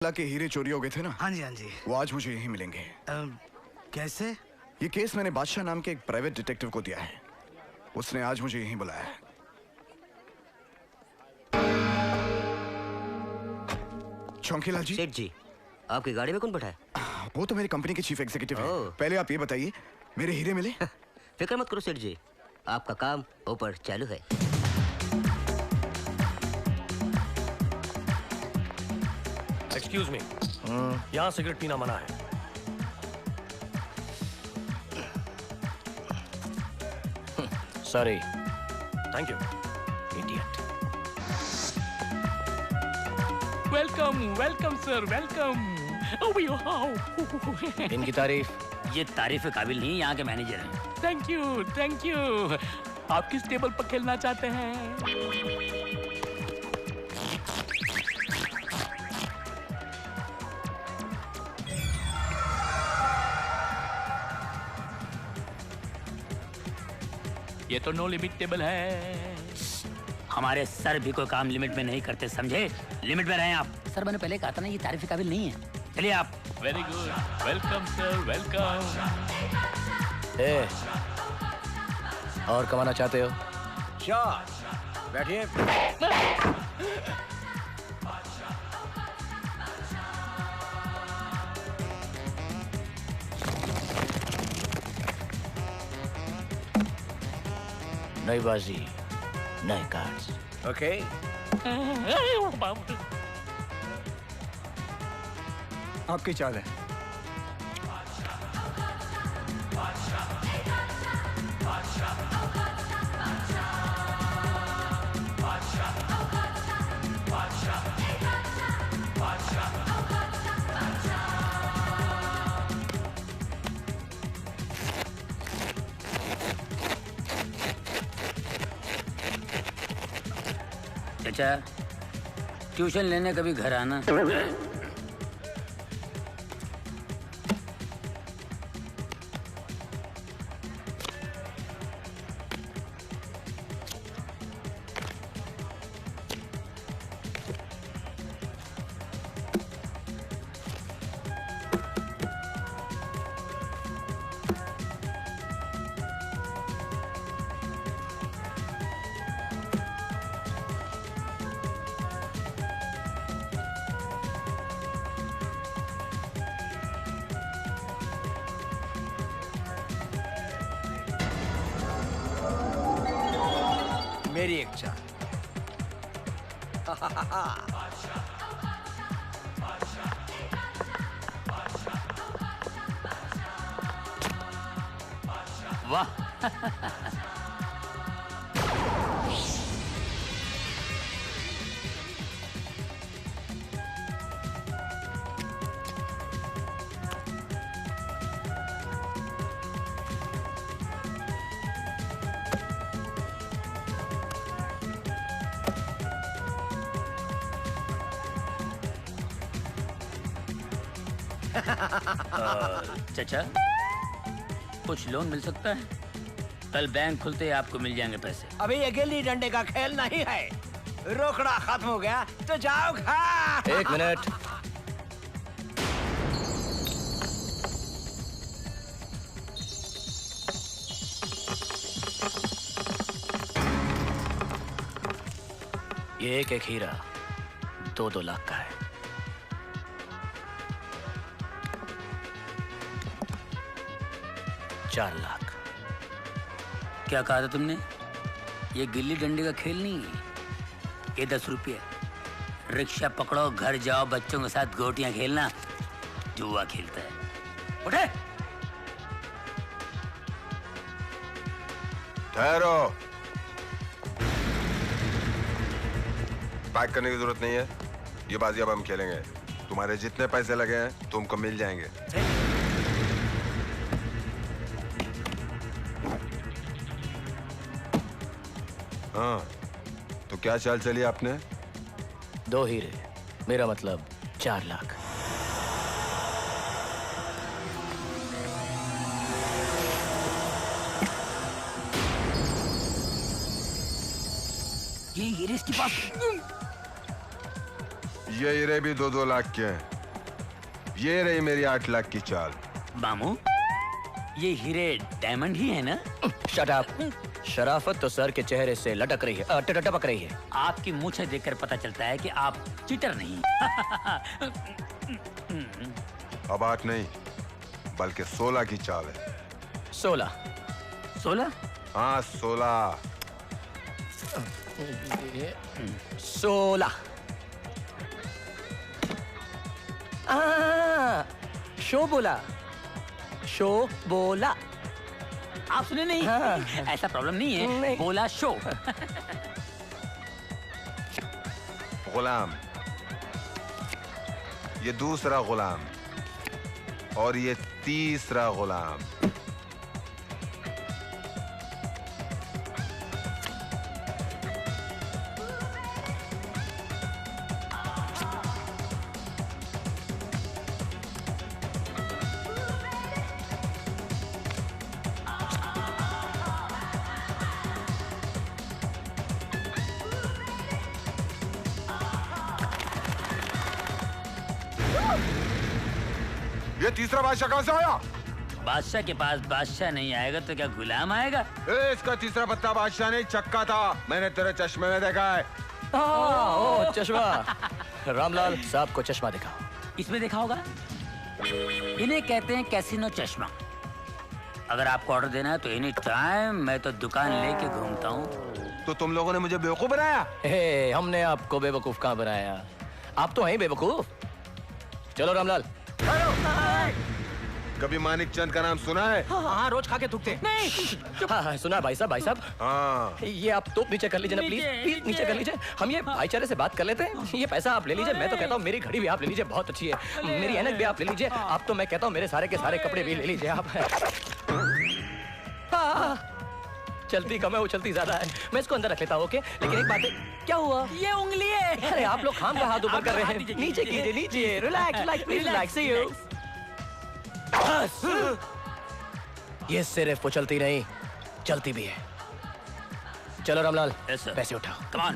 के हीरे चोरी हो गए थे ना। हाँ जी हाँ जी। वो आज मुझे यहीं मिलेंगे। कैसे? ये केस मैंने बादशाह नाम के एक प्राइवेट डिटेक्टिव को दिया है। उसने आज मुझे यहीं बुलाया है। चौकीलाल जी। सेठ जी, आपकी गाड़ी में कौन बैठा है? वो तो मेरी कंपनी के चीफ एग्जीक्यूटिव हैं। पहले आप ये बताइए, मेरे हीरे मिले? फिक्र मत करो सेठ जी, आपका काम ऊपर चालू है। एक्सक्यूज मी, यहाँ सिगरेट पीना मना है। Sorry. Thank you. Idiot. Welcome welcome sir welcome. इनकी तारीफ? ये तारीफ के काबिल नहीं, यहाँ के मैनेजर हैं। Thank you. आप किस टेबल पर खेलना चाहते हैं? ये तो नो लिमिट टेबल है। हमारे सर भी कोई काम लिमिट में नहीं करते, समझे? लिमिट में रहें आप। सर मैंने पहले कहा था ना, ये तारीफ के काबिल नहीं है। चलिए आप। Very good, welcome sir welcome. और कमाना चाहते हो? श्योर, बैठिए। नई बाजी, नए कार्ड्स। ओके। आपकी चाल है। चाचा, ट्यूशन लेने कभी घर आना। मेरी एक चाल। वाह। चाचा, कुछ लोन मिल सकता है? कल बैंक खुलते ही आपको मिल जाएंगे पैसे। अभी ये गिल्ली डंडे का खेल नहीं है। रोकड़ा खत्म हो गया तो जाओ खा। एक मिनट। ये एक हीरा 2-2 लाख का है। $4 लाख। क्या कहा था तुमने? ये गिल्ली डंडे का खेल नहीं है, ये 10 रुपये। रिक्शा पकड़ो, घर जाओ, बच्चों के साथ गोटियां खेलना जुआ खेलता है। उठे। ठहरो। पैक करने की जरूरत नहीं है, ये बाजी अब हम खेलेंगे। तुम्हारे जितने पैसे लगे हैं तुमको मिल जाएंगे। हाँ, तो क्या चाल चली आपने? 2 हीरे, मेरा मतलब 4 लाख। ये हीरे इसके पास। ये हीरे भी 2-2 लाख के हैं। ये रही मेरी 8 लाख की चाल। मामू, ये हीरे डायमंड ही है ना? Shut up. शराफत तो सर के चेहरे से लटक रही है, टपक रही है। आपकी मूछें देखकर पता चलता है कि आप चीटर नहीं। अब 8 नहीं बल्कि 16 की चाल है। 16? 16? हाँ 16। 16। शो बोला, शो बोला। आप सुने नहीं? हाँ। ऐसा प्रॉब्लम नहीं है, नहीं। बोला शो। गुलाम, ये दूसरा गुलाम और ये तीसरा गुलाम। ये तीसरा बादशाह कहां से आया? बादशाह के पास बादशाह नहीं आएगा तो क्या गुलाम आएगा? इसका तीसरा पत्ता बादशाह नहीं चक्का था। मैंने तेरे चश्मे में देखा है। ओ चश्मा। रामलाल साहब को चश्मा दिखाओ। इसमें देखा होगा। इन्हें कहते हैं कैसीनो चश्मा। अगर आपको ऑर्डर देना है तो एनी टाइम मैं तो दुकान लेके घूमता हूँ। तो तुम लोगों ने मुझे बेवकूफ बनाया? हे, हमने आपको बेवकूफ कहाँ बनाया? आप तो हैं बेवकूफ। चलो रामलाल। कभी मानिक चंद का नाम सुना है? हाँ रोज खा के थूकते। हाँ सुना भाई साहब, भाई साहब। हाँ। ये आप तो नीचे कर लीजिए ना प्लीज, प्लीज नीचे कर लीजिए। हम ये भाईचारे से बात कर लेते हैं। ये पैसा आप ले लीजिए। मैं तो कहता हूँ मेरी घड़ी भी आप ले लीजिए, बहुत अच्छी है। मेरी ऐनक भी आप ले लीजिए। आप तो मैं कहता हूँ मेरे सारे के सारे कपड़े भी ले लीजिए आप। चलती कम है, उछलती ज्यादा है। मैं इसको अंदर रख लेता हूँ, ओके? लेकिन एक बात है, क्या हुआ? ये उंगली है। अरे आप लोग खाम का हाथ ऊपर कर रहे हैं। नीचे कीजिए, नीचे। Relax, relax, please relax. See you. बस। ये सिर्फ उछलती नहीं, चलती भी है। चलो रामलाल, Yes, sir. पैसे उठाओ। Come on.